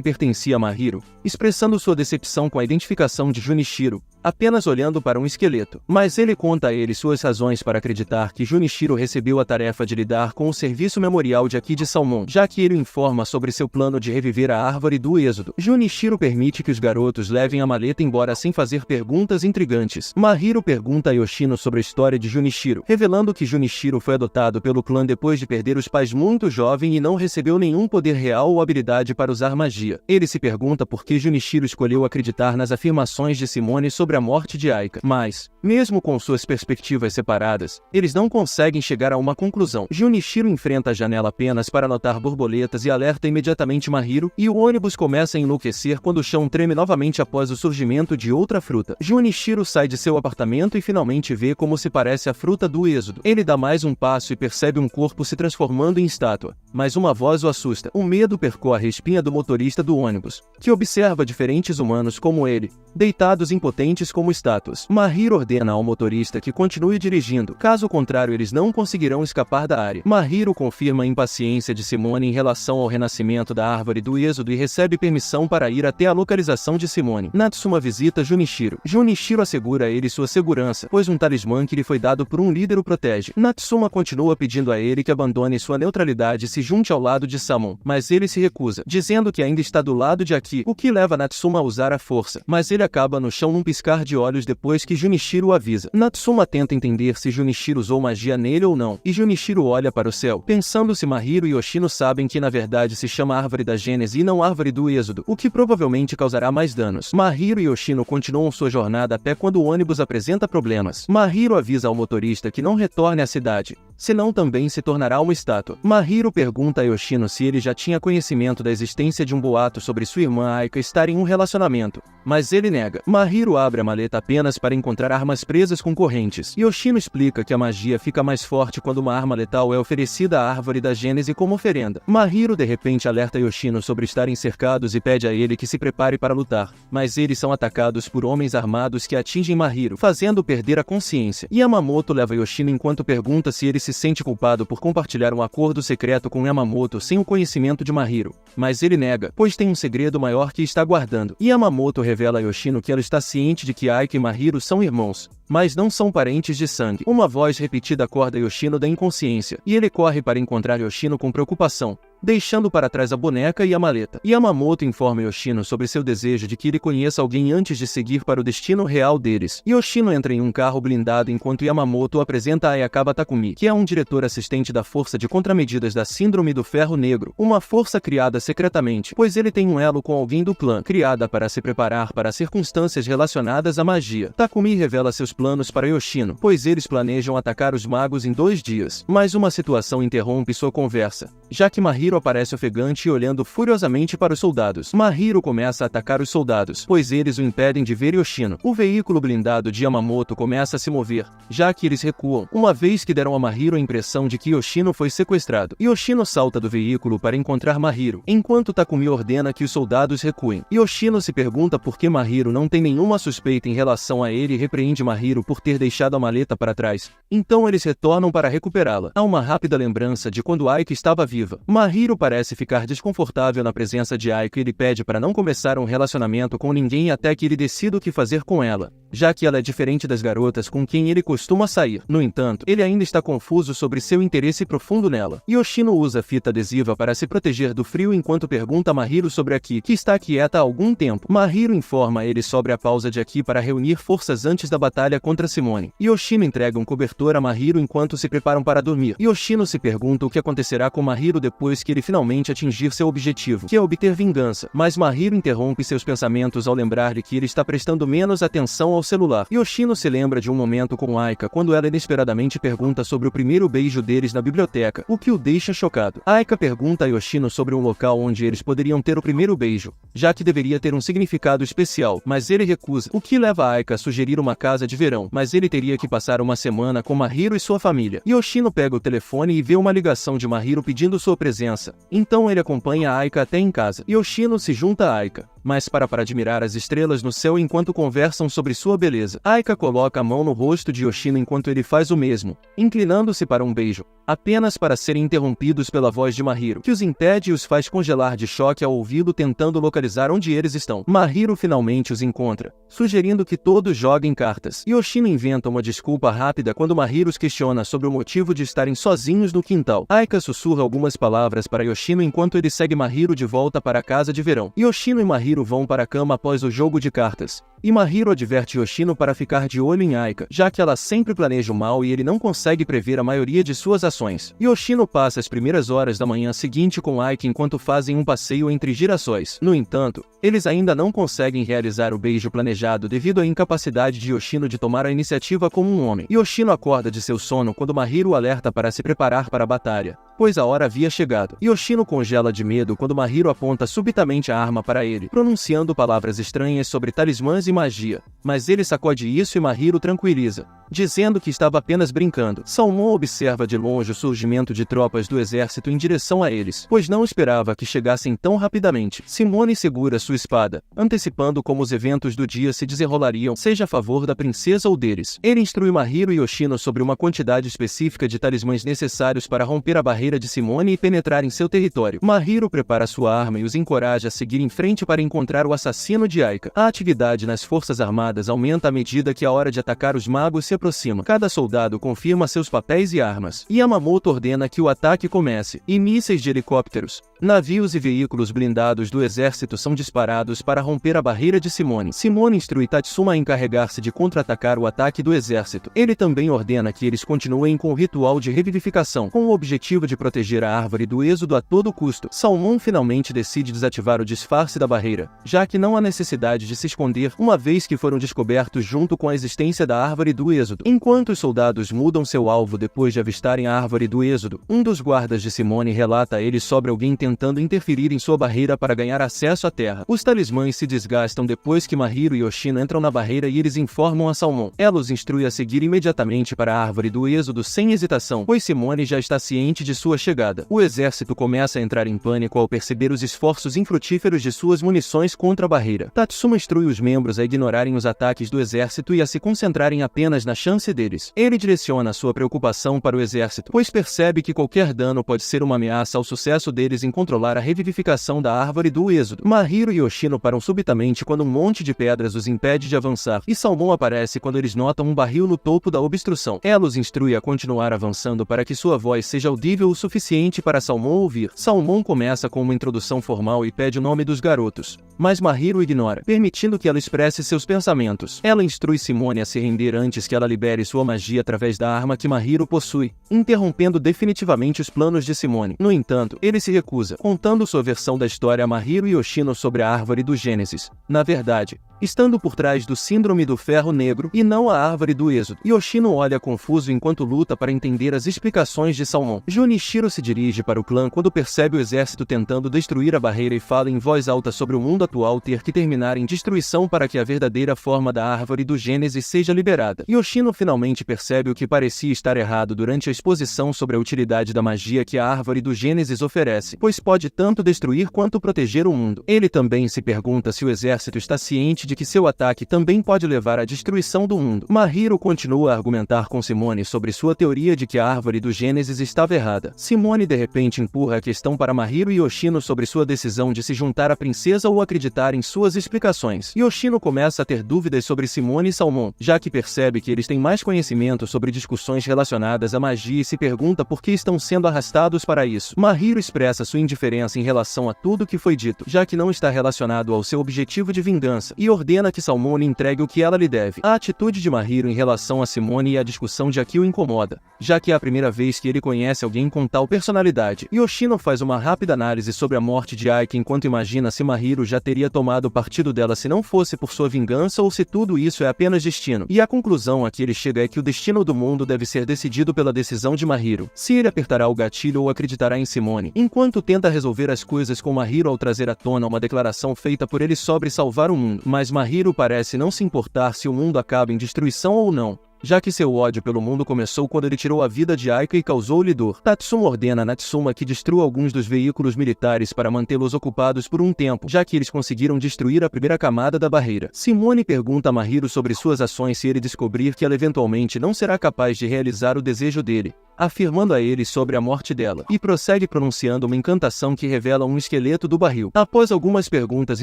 pertencia a Mahiro, expressando sua decepção com a identificação de Junichiro, apenas olhando para um esqueleto. Mas ele conta a ele suas razões para acreditar que Junichiro recebeu a tarefa de lidar com o serviço memorial de Aki de Salmon, já que ele o informa sobre seu plano de reviver a árvore do êxodo. Junichiro permite que os garotos levem a maleta embora sem fazer perguntas intrigantes. Mahiro pergunta a Yoshino sobre a história de Junichiro, revelando que Junichiro foi adotado pelo clã depois de perder os pais muito jovem e não recebeu nenhum poder real ou habilidade para usar magia. Ele se pergunta por que Junichiro escolheu acreditar nas afirmações de Simone sobre a morte de Aika. Mas, mesmo com suas perspectivas separadas, eles não conseguem chegar a uma conclusão. Junichiro enfrenta a janela apenas para notar borboletas e alerta imediatamente Mahiro, e o ônibus começa a enlouquecer quando o chão treme novamente após o surgimento de outra fruta. Junichiro sai de seu apartamento e finalmente vê como se parece a fruta do êxodo. Ele dá mais um passo e percebe um corpo se transformando em estátua, mas uma voz o assusta. O medo percorre a espinha do motorista do ônibus, que observa diferentes humanos como ele, deitados impotentes como estátuas. Mahiro ordena ao motorista que continue dirigindo, caso contrário eles não conseguirão escapar da área. Mahiro confirma a impaciência de Simone em relação ao renascimento da árvore do êxodo e recebe permissão para ir até a localização de Simone. Natsuma visita Junichiro. Junichiro assegura a ele sua segurança, pois um talismã que lhe foi dado por um líder o protege. Natsuma continua pedindo a ele que abandone sua neutralidade e se junte ao lado de Samon, mas ele se recusa, dizendo que ainda está do lado de Aki, o que leva Natsuma a usar a força, mas ele acaba no chão num piscar de olhos depois que Junichiro o avisa. Natsuma tenta entender se Junichiro usou magia nele ou não, e Junichiro olha para o céu, pensando se Mahiro e Yoshino sabem que na verdade se chama Árvore da Gênese e não Árvore do Êxodo, o que provavelmente causará mais danos. Mahiro e Yoshino continuam sua jornada até quando o ônibus apresenta problemas. Mahiro avisa ao motorista que não retorne à cidade, senão também se tornará uma estátua. Mahiro pergunta a Yoshino se ele já tinha conhecimento da existência de um boato sobre sua irmã Aika estar em um relacionamento, mas ele nega. Mahiro abre a maleta apenas para encontrar armas presas com correntes. Yoshino explica que a magia fica mais forte quando uma arma letal é oferecida à Árvore da Gênese como oferenda. Mahiro de repente alerta Yoshino sobre estarem cercados e pede a ele que se prepare para lutar, mas eles são atacados por homens armados que atingem Mahiro, fazendo perder a consciência. Yamamoto leva Yoshino enquanto pergunta se ele se sente culpado por compartilhar um acordo secreto com Yamamoto sem o conhecimento de Mahiro, mas ele nega, pois tem um segredo maior que está guardando. Yamamoto revela a Yoshino que ela está ciente de que Aika e Mahiro são irmãos, mas não são parentes de sangue. Uma voz repetida acorda Yoshino da inconsciência, e ele corre para encontrar Yoshino com preocupação, deixando para trás a boneca e a maleta. Yamamoto informa Yoshino sobre seu desejo de que ele conheça alguém antes de seguir para o destino real deles. Yoshino entra em um carro blindado enquanto Yamamoto apresenta a Ayakaba Takumi, que é um diretor assistente da Força de Contramedidas da Síndrome do Ferro Negro, uma força criada secretamente, pois ele tem um elo com alguém do clã, criada para se preparar para circunstâncias relacionadas à magia. Takumi revela seus planos para Yoshino, pois eles planejam atacar os magos em 2 dias. Mas uma situação interrompe sua conversa, já que Mahiro aparece ofegante e olhando furiosamente para os soldados. Mahiro começa a atacar os soldados, pois eles o impedem de ver Yoshino. O veículo blindado de Yamamoto começa a se mover, já que eles recuam, uma vez que deram a Mahiro a impressão de que Yoshino foi sequestrado. Yoshino salta do veículo para encontrar Mahiro, enquanto Takumi ordena que os soldados recuem. Yoshino se pergunta por que Mahiro não tem nenhuma suspeita em relação a ele e repreende Mahiro por ter deixado a maleta para trás. Então eles retornam para recuperá-la. Há uma rápida lembrança de quando Aika estava viva. Mahiro parece ficar desconfortável na presença de Aika e ele pede para não começar um relacionamento com ninguém até que ele decida o que fazer com ela. já que ela é diferente das garotas com quem ele costuma sair. No entanto, ele ainda está confuso sobre seu interesse profundo nela. Yoshino usa fita adesiva para se proteger do frio enquanto pergunta a Mahiro sobre Aki, que está quieta há algum tempo. Mahiro informa ele sobre a pausa de Aki para reunir forças antes da batalha contra Simone. Yoshino entrega um cobertor a Mahiro enquanto se preparam para dormir. Yoshino se pergunta o que acontecerá com Mahiro depois que ele finalmente atingir seu objetivo, que é obter vingança. Mas Mahiro interrompe seus pensamentos ao lembrar-lhe que ele está prestando menos atenção ao celular. Yoshino se lembra de um momento com Aika quando ela inesperadamente pergunta sobre o primeiro beijo deles na biblioteca, o que o deixa chocado. Aika pergunta a Yoshino sobre um local onde eles poderiam ter o primeiro beijo, já que deveria ter um significado especial, mas ele recusa, o que leva Aika a sugerir uma casa de verão, mas ele teria que passar uma semana com Mahiro e sua família. Yoshino pega o telefone e vê uma ligação de Mahiro pedindo sua presença, então ele acompanha Aika até em casa. Yoshino se junta a Aika, mas para admirar as estrelas no céu enquanto conversam sobre sua beleza. Aika coloca a mão no rosto de Yoshino enquanto ele faz o mesmo, inclinando-se para um beijo, apenas para serem interrompidos pela voz de Mahiro, que os impede e os faz congelar de choque ao ouvi-lo tentando localizar onde eles estão. Mahiro finalmente os encontra, sugerindo que todos joguem cartas. Yoshino inventa uma desculpa rápida quando Mahiro os questiona sobre o motivo de estarem sozinhos no quintal. Aika sussurra algumas palavras para Yoshino enquanto ele segue Mahiro de volta para a casa de verão. Yoshino e Mahiro vão para a cama após o jogo de cartas, e Mahiro adverte Yoshino para ficar de olho em Aika, já que ela sempre planeja o mal e ele não consegue prever a maioria de suas ações. Yoshino passa as primeiras horas da manhã seguinte com Aika enquanto fazem um passeio entre girassóis. No entanto, eles ainda não conseguem realizar o beijo planejado devido à incapacidade de Yoshino de tomar a iniciativa como um homem. Yoshino acorda de seu sono quando Mahiro o alerta para se preparar para a batalha, pois a hora havia chegado. Yoshino congela de medo quando Mahiro aponta subitamente a arma para ele, pronunciando palavras estranhas sobre talismãs e magia, mas ele sacode isso e Mahiro tranquiliza, dizendo que estava apenas brincando. Salmon observa de longe o surgimento de tropas do exército em direção a eles, pois não esperava que chegassem tão rapidamente. Simone segura sua espada, antecipando como os eventos do dia se desenrolariam, seja a favor da princesa ou deles. Ele instrui Mahiro e Yoshino sobre uma quantidade específica de talismãs necessários para romper a barreira de Simone e penetrar em seu território. Mahiro prepara sua arma e os encoraja a seguir em frente para encontrar o assassino de Aika. A atividade nas forças armadas aumenta à medida que a hora de atacar os magos se aproxima. Cada soldado confirma seus papéis e armas. Yamamoto ordena que o ataque comece, e mísseis de helicópteros, navios e veículos blindados do exército são disparados para romper a barreira de Simone. Simone instrui Tatsuma a encarregar-se de contra-atacar o ataque do exército. Ele também ordena que eles continuem com o ritual de revivificação, com o objetivo de proteger a árvore do êxodo a todo custo. Salmon finalmente decide desativar o disfarce da barreira, já que não há necessidade de se esconder, uma vez que foram descobertos junto com a existência da árvore do êxodo. Enquanto os soldados mudam seu alvo depois de avistarem a árvore do êxodo, um dos guardas de Simone relata a eles sobre alguém tentando interferir em sua barreira para ganhar acesso à terra. Os talismãs se desgastam depois que Mahiro e Yoshino entram na barreira e eles informam a Salmon. Ela os instrui a seguir imediatamente para a árvore do êxodo sem hesitação, pois Simone já está ciente de sua chegada. O exército começa a entrar em pânico ao perceber os esforços infrutíferos de suas munições contra a barreira. Tatsuma instrui os membros a ignorarem os ataques do exército e a se concentrarem apenas na chance deles. Ele direciona sua preocupação para o exército, pois percebe que qualquer dano pode ser uma ameaça ao sucesso deles em controlar a revivificação da árvore do êxodo. Mahiro e Yoshino param subitamente quando um monte de pedras os impede de avançar, e Salmon aparece quando eles notam um barril no topo da obstrução. Ela os instrui a continuar avançando para que sua voz seja audível o suficiente para Salmon ouvir. Salmon começa com uma introdução formal e pede o nome dos garotos, mas Mahiro ignora, permitindo que ela expresse seus pensamentos. Ela instrui Simone a se render antes que ela libere sua magia através da arma que Mahiro possui, interrompendo definitivamente os planos de Simone. No entanto, ele se recusa, contando sua versão da história a Mahiro e Yoshino sobre a árvore do Gênesis. Na verdade, estando por trás do síndrome do ferro negro e não a árvore do êxodo. Yoshino olha confuso enquanto luta para entender as explicações de Salmon. Junichiro se dirige para o clã quando percebe o exército tentando destruir a barreira e fala em voz alta sobre o mundo atual ter que terminar em destruição para que a verdadeira forma da árvore do Gênesis seja liberada. Yoshino finalmente percebe o que parecia estar errado durante a exposição sobre a utilidade da magia que a árvore do Gênesis oferece, pois pode tanto destruir quanto proteger o mundo. Ele também se pergunta se o exército está ciente de que seu ataque também pode levar à destruição do mundo. Mahiro continua a argumentar com Simone sobre sua teoria de que a árvore do Gênesis estava errada. Simone de repente empurra a questão para Mahiro e Yoshino sobre sua decisão de se juntar à princesa ou acreditar acreditar em suas explicações. Yoshino começa a ter dúvidas sobre Simone e Salmon, já que percebe que eles têm mais conhecimento sobre discussões relacionadas à magia e se pergunta por que estão sendo arrastados para isso. Mahiro expressa sua indiferença em relação a tudo que foi dito, já que não está relacionado ao seu objetivo de vingança, e ordena que Salmon entregue o que ela lhe deve. A atitude de Mahiro em relação a Simone e a discussão de Aki o incomoda, já que é a primeira vez que ele conhece alguém com tal personalidade. Yoshino faz uma rápida análise sobre a morte de Aika enquanto imagina se Mahiro já teria tomado partido dela se não fosse por sua vingança ou se tudo isso é apenas destino. E a conclusão a que ele chega é que o destino do mundo deve ser decidido pela decisão de Mahiro. Se ele apertará o gatilho ou acreditará em Simone, enquanto tenta resolver as coisas com Mahiro ao trazer à tona uma declaração feita por ele sobre salvar o mundo. Mas Mahiro parece não se importar se o mundo acaba em destruição ou não, já que seu ódio pelo mundo começou quando ele tirou a vida de Aika e causou-lhe dor. Tatsuma ordena a Natsuma que destrua alguns dos veículos militares para mantê-los ocupados por um tempo, já que eles conseguiram destruir a primeira camada da barreira. Simone pergunta a Mahiro sobre suas ações se ele descobrir que ela eventualmente não será capaz de realizar o desejo dele, afirmando a ele sobre a morte dela, e prossegue pronunciando uma incantação que revela um esqueleto do barril. Após algumas perguntas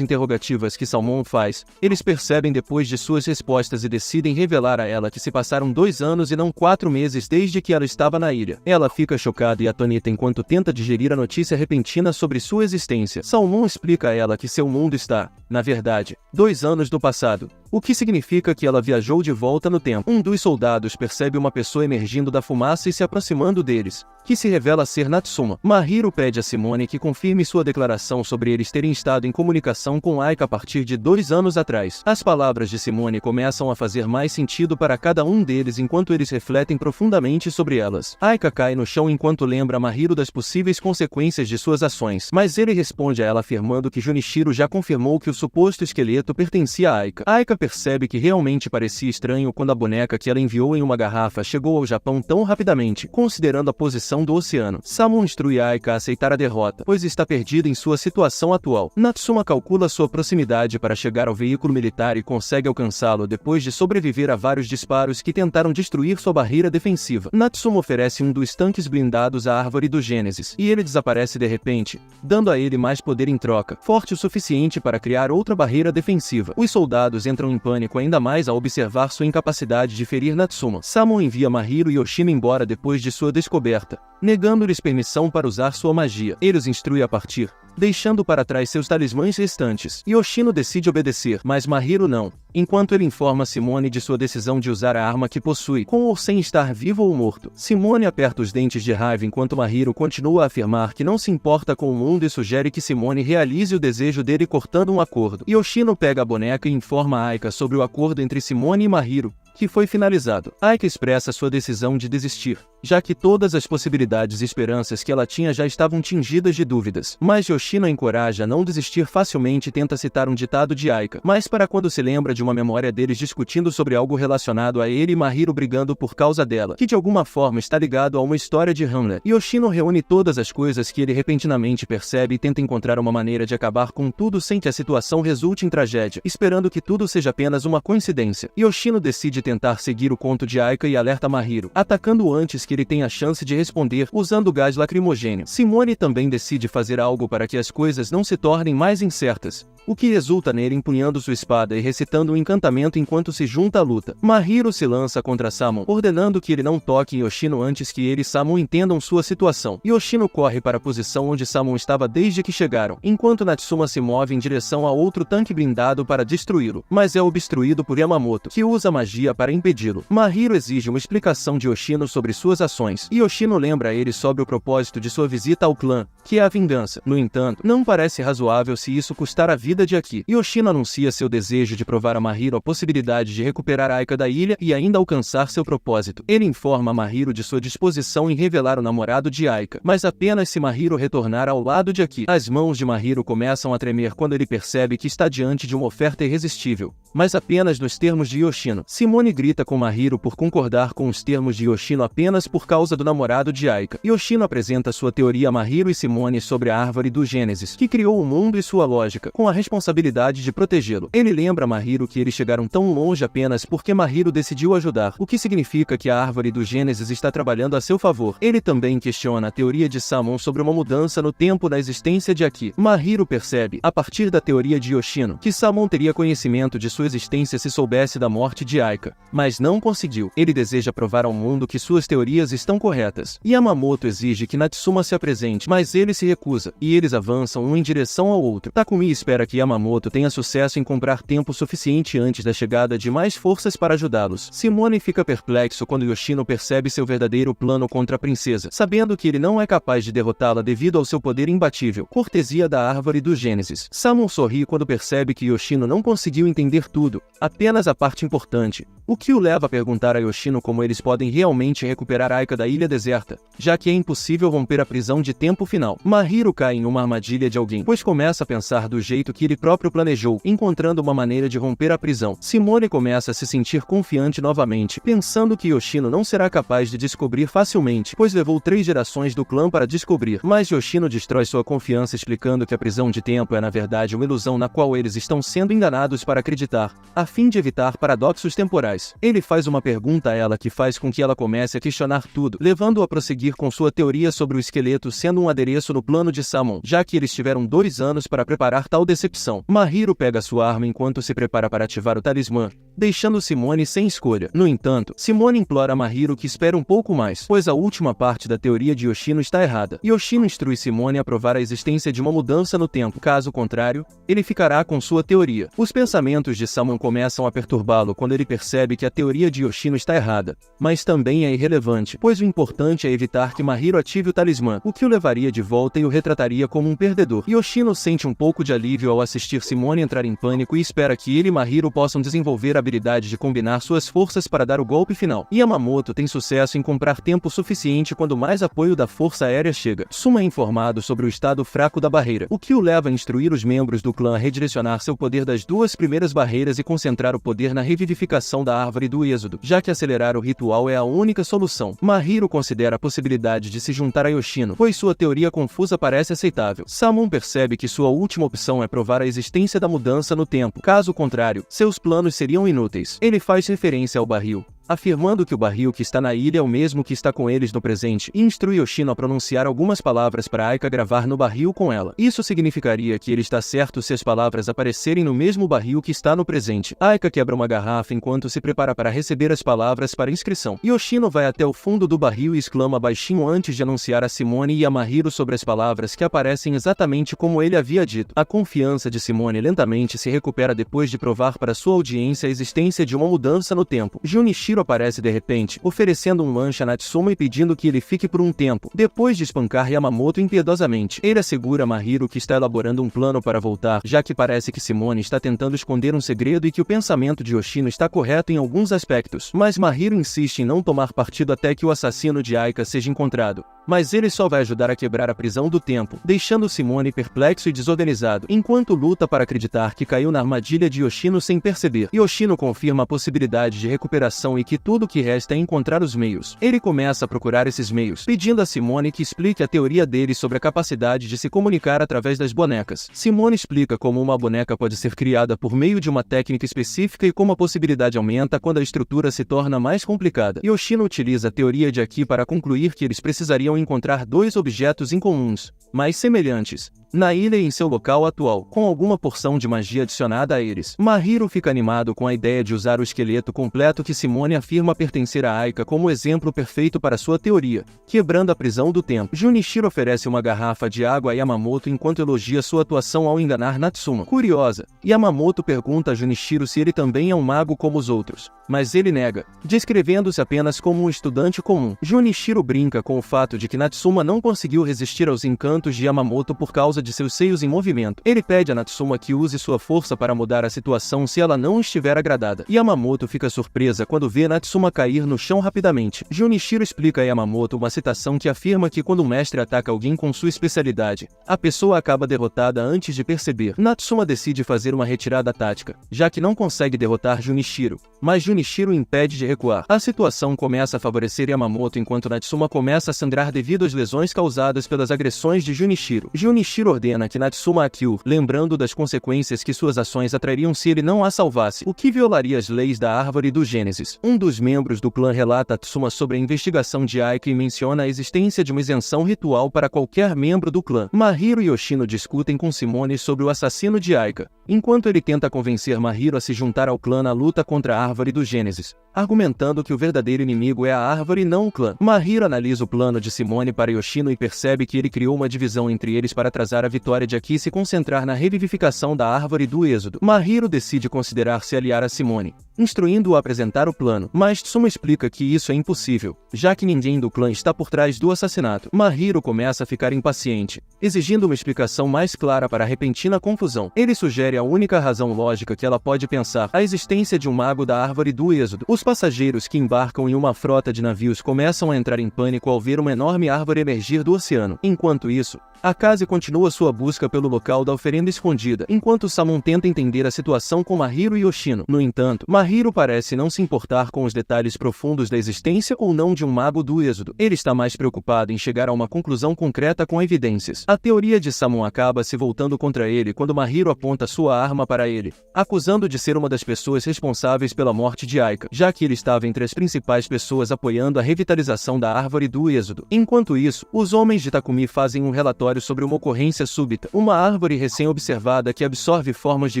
interrogativas que Salmon faz, eles percebem depois de suas respostas e decidem revelar a ela que se passaram 2 anos e não 4 meses desde que ela estava na ilha. Ela fica chocada e atônita enquanto tenta digerir a notícia repentina sobre sua existência. Salmon explica a ela que seu mundo está, na verdade, 2 anos do passado, o que significa que ela viajou de volta no tempo. Um dos soldados percebe uma pessoa emergindo da fumaça e se aproximando deles, que se revela ser Natsuma. Mahiro pede a Simone que confirme sua declaração sobre eles terem estado em comunicação com Aika a partir de 2 anos atrás. As palavras de Simone começam a fazer mais sentido para cada um deles enquanto eles refletem profundamente sobre elas. Aika cai no chão enquanto lembra a Mahiro das possíveis consequências de suas ações, mas ele responde a ela afirmando que Junichiro já confirmou que o suposto esqueleto pertencia a Aika. Aika percebe que realmente parecia estranho quando a boneca que ela enviou em uma garrafa chegou ao Japão tão rapidamente, considerando a posição do oceano. Samon instrui Aika a aceitar a derrota, pois está perdida em sua situação atual. Natsuma calcula sua proximidade para chegar ao veículo militar e consegue alcançá-lo depois de sobreviver a vários disparos que tentaram destruir sua barreira defensiva. Natsuma oferece um dos tanques blindados à árvore do Gênesis, e ele desaparece de repente, dando a ele mais poder em troca, forte o suficiente para criar outra barreira defensiva. Os soldados entram em pânico ainda mais ao observar sua incapacidade de ferir Natsuma. Samon envia Mahiro e Yoshino embora depois de sua descoberta, negando-lhes permissão para usar sua magia. Ele os instrui a partir, deixando para trás seus talismãs restantes. Yoshino decide obedecer, mas Mahiro não, enquanto ele informa Simone de sua decisão de usar a arma que possui, com ou sem estar vivo ou morto. Simone aperta os dentes de raiva enquanto Mahiro continua a afirmar que não se importa com o mundo e sugere que Simone realize o desejo dele cortando um acordo. Yoshino pega a boneca e informa Aika sobre o acordo entre Simone e Mahiro, que foi finalizado. Aika expressa sua decisão de desistir, já que todas as possibilidades e esperanças que ela tinha já estavam tingidas de dúvidas. Mas Yoshino a encoraja a não desistir facilmente e tenta citar um ditado de Aika, mas para quando se lembra de uma memória deles discutindo sobre algo relacionado a ele e Mahiro brigando por causa dela, que de alguma forma está ligado a uma história de Hamlet. Yoshino reúne todas as coisas que ele repentinamente percebe e tenta encontrar uma maneira de acabar com tudo sem que a situação resulte em tragédia, esperando que tudo seja apenas uma coincidência. Yoshino decide tentar seguir o conto de Aika e alerta Mahiro, atacando antes que ele tenha a chance de responder, usando gás lacrimogêneo. Simone também decide fazer algo para que as coisas não se tornem mais incertas, o que resulta nele empunhando sua espada e recitando um encantamento enquanto se junta à luta. Mahiro se lança contra Samon, ordenando que ele não toque em Yoshino antes que ele e Samon entendam sua situação. Yoshino corre para a posição onde Samon estava desde que chegaram, enquanto Natsuma se move em direção a outro tanque blindado para destruí-lo, mas é obstruído por Yamamoto, que usa magia para impedi-lo. Mahiro exige uma explicação de Yoshino sobre suas ações, e Yoshino lembra a ele sobre o propósito de sua visita ao clã, que é a vingança. No entanto, não parece razoável se isso custar a vida de Aki. Yoshino anuncia seu desejo de provar a Mahiro a possibilidade de recuperar Aika da ilha e ainda alcançar seu propósito. Ele informa a Mahiro de sua disposição em revelar o namorado de Aika, mas apenas se Mahiro retornar ao lado de Aki. As mãos de Mahiro começam a tremer quando ele percebe que está diante de uma oferta irresistível, mas apenas nos termos de Yoshino. Simone grita com Mahiro por concordar com os termos de Yoshino apenas por causa do namorado de Aika. Yoshino apresenta sua teoria a Mahiro e Simone sobre a árvore do Gênesis, que criou o mundo e sua lógica, com a responsabilidade de protegê-lo. Ele lembra a Mahiro que eles chegaram tão longe apenas porque Mahiro decidiu ajudar, o que significa que a árvore do Gênesis está trabalhando a seu favor. Ele também questiona a teoria de Samon sobre uma mudança no tempo da existência de Aki. Mahiro percebe, a partir da teoria de Yoshino, que Samon teria conhecimento de sua existência se soubesse da morte de Aika, mas não conseguiu. Ele deseja provar ao mundo que suas teorias estão corretas. Yamamoto exige que Natsuma se apresente, mas ele se recusa, e eles avançam um em direção ao outro. Takumi espera que Yamamoto tenha sucesso em comprar tempo suficiente antes da chegada de mais forças para ajudá-los. Simone fica perplexo quando Yoshino percebe seu verdadeiro plano contra a princesa, sabendo que ele não é capaz de derrotá-la devido ao seu poder imbatível, cortesia da árvore do Gênesis. Samon sorri quando percebe que Yoshino não conseguiu entender tudo, apenas a parte importante, o que o leva a perguntar a Yoshino como eles podem realmente recuperar Aika da ilha deserta, já que é impossível romper a prisão de tempo final. Mahiro cai em uma armadilha de alguém, pois começa a pensar do jeito que ele próprio planejou, encontrando uma maneira de romper a prisão. Simone começa a se sentir confiante novamente, pensando que Yoshino não será capaz de descobrir facilmente, pois levou 3 gerações do clã para descobrir. Mas Yoshino destrói sua confiança explicando que a prisão de tempo é na verdade uma ilusão na qual eles estão sendo enganados para acreditar, a fim de evitar paradoxos temporais. Ele faz uma pergunta a ela que faz com que ela comece a questionar tudo, levando-a a prosseguir com sua teoria sobre o esqueleto sendo um adereço no plano de Samon, já que eles tiveram 2 anos para preparar tal decepção. Mahiro pega sua arma enquanto se prepara para ativar o talismã, deixando Simone sem escolha. No entanto, Simone implora a Mahiro que espere um pouco mais, pois a última parte da teoria de Yoshino está errada. Yoshino instrui Simone a provar a existência de uma mudança no tempo, caso contrário, ele ficará com sua teoria. Os pensamentos de Samon começam a perturbá-lo quando ele percebe que a teoria de Yoshino está errada, mas também é irrelevante, pois o importante é evitar que Mahiro ative o talismã, o que o levaria de volta e o retrataria como um perdedor. Yoshino sente um pouco de alívio ao assistir Simone entrar em pânico e espera que ele e Mahiro possam desenvolver a habilidade de combinar suas forças para dar o golpe final. Yamamoto tem sucesso em comprar tempo suficiente quando mais apoio da Força Aérea chega. Suma é informado sobre o estado fraco da barreira, o que o leva a instruir os membros do clã a redirecionar seu poder das 2 primeiras barreiras e concentrar o poder na revivificação da árvore do êxodo, já que acelerar o ritual é a única solução. Mahiro considera a possibilidade de se juntar a Yoshino, pois sua teoria confusa parece aceitável. Samon percebe que sua última opção é provar a existência da mudança no tempo, caso contrário, seus planos seriam inúteis. Ele faz referência ao barril, afirmando que o barril que está na ilha é o mesmo que está com eles no presente, e instrui Yoshino a pronunciar algumas palavras para Aika gravar no barril com ela. Isso significaria que ele está certo se as palavras aparecerem no mesmo barril que está no presente. Aika quebra uma garrafa enquanto se prepara para receber as palavras para inscrição. Yoshino vai até o fundo do barril e exclama baixinho antes de anunciar a Simone e a Mahiro sobre as palavras que aparecem exatamente como ele havia dito. A confiança de Simone lentamente se recupera depois de provar para sua audiência a existência de uma mudança no tempo. Junichiro aparece de repente, oferecendo um lanche a Natsuma e pedindo que ele fique por um tempo, depois de espancar Yamamoto impiedosamente. Ele assegura a Mahiro que está elaborando um plano para voltar, já que parece que Simone está tentando esconder um segredo e que o pensamento de Yoshino está correto em alguns aspectos, mas Mahiro insiste em não tomar partido até que o assassino de Aika seja encontrado. Mas ele só vai ajudar a quebrar a prisão do tempo, deixando Simone perplexo e desorganizado, enquanto luta para acreditar que caiu na armadilha de Yoshino sem perceber. Yoshino confirma a possibilidade de recuperação e que tudo o que resta é encontrar os meios. Ele começa a procurar esses meios, pedindo a Simone que explique a teoria dele sobre a capacidade de se comunicar através das bonecas. Simone explica como uma boneca pode ser criada por meio de uma técnica específica e como a possibilidade aumenta quando a estrutura se torna mais complicada. Yoshino utiliza a teoria de Aki para concluir que eles precisariam encontrar 2 objetos incomuns, mas semelhantes, na ilha e em seu local atual, com alguma porção de magia adicionada a eles. Mahiro fica animado com a ideia de usar o esqueleto completo que Simone afirma pertencer a Aika como exemplo perfeito para sua teoria, quebrando a prisão do tempo. Junichiro oferece uma garrafa de água a Yamamoto enquanto elogia sua atuação ao enganar Natsuma. Curiosa, Yamamoto pergunta a Junichiro se ele também é um mago como os outros, mas ele nega, descrevendo-se apenas como um estudante comum. Junichiro brinca com o fato de que Natsuma não conseguiu resistir aos encantos de Yamamoto por causa de seus seios em movimento. Ele pede a Natsuma que use sua força para mudar a situação se ela não estiver agradada. Yamamoto fica surpresa quando vê vê Natsuma cair no chão rapidamente. Junichiro explica a Yamamoto uma citação que afirma que quando o mestre ataca alguém com sua especialidade, a pessoa acaba derrotada antes de perceber. Natsuma decide fazer uma retirada tática, já que não consegue derrotar Junichiro, mas Junichiro impede de recuar. A situação começa a favorecer Yamamoto enquanto Natsuma começa a sangrar devido às lesões causadas pelas agressões de Junichiro. Junichiro ordena que Natsuma a kill, lembrando das consequências que suas ações atrariam se ele não a salvasse, o que violaria as leis da Árvore do Gênesis. Um dos membros do clã relata a Tsuma sobre a investigação de Aika e menciona a existência de uma isenção ritual para qualquer membro do clã. Mahiro e Yoshino discutem com Simone sobre o assassino de Aika, enquanto ele tenta convencer Mahiro a se juntar ao clã na luta contra a Árvore do Gênesis, argumentando que o verdadeiro inimigo é a árvore e não o clã. Mahiro analisa o plano de Simone para Yoshino e percebe que ele criou uma divisão entre eles para atrasar a vitória de Aki e se concentrar na revivificação da árvore do êxodo. Mahiro decide considerar se aliar a Simone, instruindo-o a apresentar o plano, mas Tsuma explica que isso é impossível, já que ninguém do clã está por trás do assassinato. Mahiro começa a ficar impaciente, exigindo uma explicação mais clara para a repentina confusão. Ele sugere a única razão lógica que ela pode pensar: a existência de um mago da árvore do êxodo. Os passageiros que embarcam em uma frota de navios começam a entrar em pânico ao ver uma enorme árvore emergir do oceano. Enquanto isso, Akaze continua sua busca pelo local da oferenda escondida, enquanto Samon tenta entender a situação com Mahiro e Yoshino. No entanto, Mahiro parece não se importar com os detalhes profundos da existência ou não de um mago do êxodo. Ele está mais preocupado em chegar a uma conclusão concreta com evidências. A teoria de Samon acaba se voltando contra ele quando Mahiro aponta sua arma para ele, acusando de ser uma das pessoas responsáveis pela morte de Aika, já que ele estava entre as principais pessoas apoiando a revitalização da árvore do êxodo. Enquanto isso, os homens de Takumi fazem um relatório sobre uma ocorrência súbita, uma árvore recém-observada que absorve formas de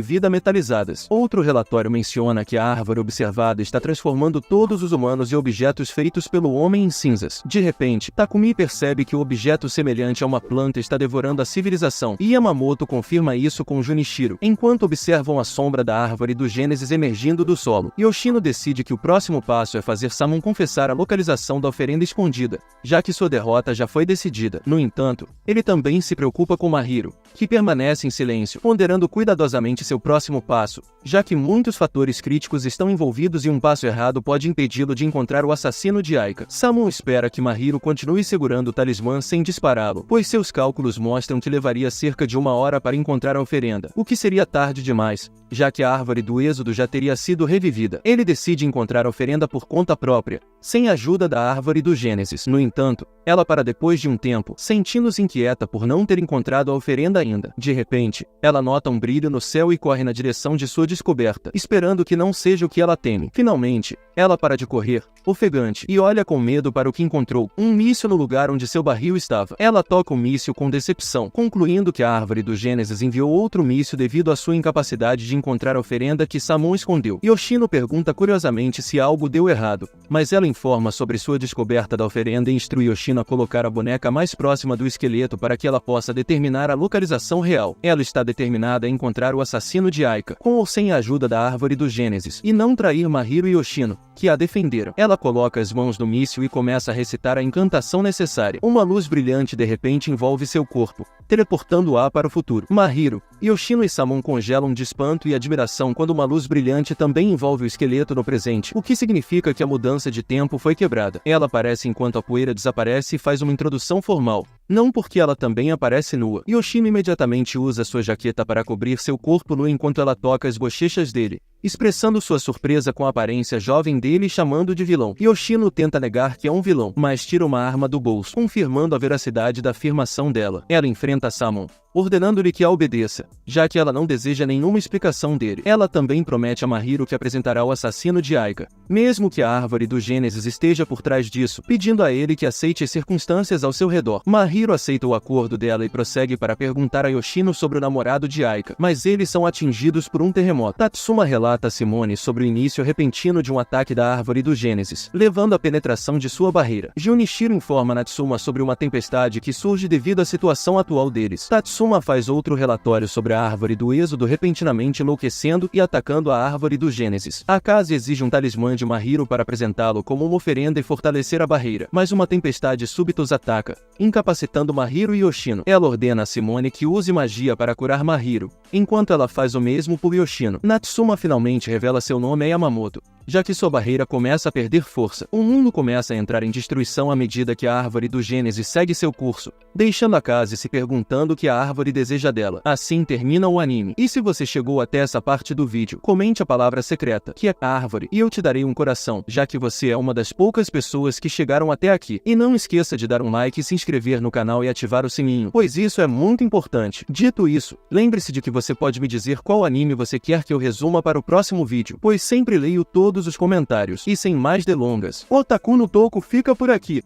vida metalizadas. Outro relatório menciona que a árvore observada está transformando todos os humanos e objetos feitos pelo homem em cinzas. De repente, Takumi percebe que o objeto semelhante a uma planta está devorando a civilização, e Yamamoto confirma isso com Junichiro, enquanto observam a sombra da árvore do Gênesis emergindo do solo. Yoshino decide que o próximo passo é fazer Samon confessar a localização da oferenda escondida, já que sua derrota já foi decidida. No entanto, ele também se preocupa com Mahiro, que permanece em silêncio, ponderando cuidadosamente seu próximo passo, já que muitos fatores críticos estão envolvidos e um passo errado pode impedi-lo de encontrar o assassino de Aika. Samon espera que Mahiro continue segurando o talismã sem dispará-lo, pois seus cálculos mostram que levaria cerca de 1 hora para encontrar a oferenda, o que seria tarde demais, já que a árvore do êxodo já teria sido revivida. Ele decide encontrar a oferenda por conta própria, sem a ajuda da árvore do Gênesis. No entanto, ela para depois de um tempo, sentindo-se inquieta por não ter encontrado a oferenda ainda. De repente, ela nota um brilho no céu e corre na direção de sua descoberta, esperando que não seja o que ela teme. Finalmente, ela para de correr, ofegante, e olha com medo para o que encontrou: um míssil no lugar onde seu barril estava. Ela toca o míssil com decepção, concluindo que a árvore do Gênesis enviou outro míssil devido à sua incapacidade de encontrar a oferenda que Samon escondeu. Yoshino pergunta curiosamente se algo deu errado, mas ela informa sobre sua descoberta da oferenda e instrui Yoshino a colocar a boneca mais próxima do esqueleto para que ela possa determinar a localização real. Ela está determinada a encontrar o assassino de Aika, com ou sem a ajuda da árvore do Gênesis, e não trair Mahiro e Yoshino, que a defenderam. Ela coloca as mãos no míssil e começa a recitar a encantação necessária. Uma luz brilhante de repente envolve seu corpo, teleportando-a para o futuro. Mahiro, Yoshino e Samon congelam de espanto e admiração quando uma luz brilhante também envolve o esqueleto no presente, o que significa que a mudança de tempo foi quebrada. Ela aparece enquanto a poeira desaparece e faz uma introdução formal, não porque ela também aparece nua. Yoshino imediatamente usa sua jaqueta para cobrir seu corpo nu enquanto ela toca as bochechas dele, expressando sua surpresa com a aparência jovem dele e chamando de vilão. Yoshino tenta negar que é um vilão, mas tira uma arma do bolso, confirmando a veracidade da afirmação dela. Ela enfrenta Samon, ordenando-lhe que a obedeça, já que ela não deseja nenhuma explicação dele. Ela também promete a Mahiro que apresentará o assassino de Aika, mesmo que a árvore do Gênesis esteja por trás disso, pedindo a ele que aceite as circunstâncias ao seu redor. Mahiro aceita o acordo dela e prossegue para perguntar a Yoshino sobre o namorado de Aika, mas eles são atingidos por um terremoto. Tatsuma relata a Simone sobre o início repentino de um ataque da árvore do Gênesis, levando à penetração de sua barreira. Junichiro informa Natsuma sobre uma tempestade que surge devido à situação atual deles. Tatsuma faz outro relatório sobre a árvore do êxodo repentinamente enlouquecendo e atacando a árvore do Gênesis. Akaze exige um talismã de Mahiro para apresentá-lo como uma oferenda e fortalecer a barreira, mas uma tempestade súbita os ataca, incapacitando Mahiro e Yoshino. Ela ordena a Simone que use magia para curar Mahiro, enquanto ela faz o mesmo por Yoshino. Natsuma finalmente revela seu nome a Yamamoto, já que sua barreira começa a perder força. O mundo começa a entrar em destruição à medida que a árvore do Gênesis segue seu curso, deixando a casa e se perguntando o que a árvore deseja dela. Assim termina o anime. E se você chegou até essa parte do vídeo, comente a palavra secreta, que é árvore, e eu te darei um coração, já que você é uma das poucas pessoas que chegaram até aqui. E não esqueça de dar um like e se inscrever no canal e ativar o sininho, pois isso é muito importante. Dito isso, lembre-se de que você pode me dizer qual anime você quer que eu resuma para o próximo vídeo, pois sempre leio todos os comentários. E sem mais delongas, Otaku no Toco fica por aqui.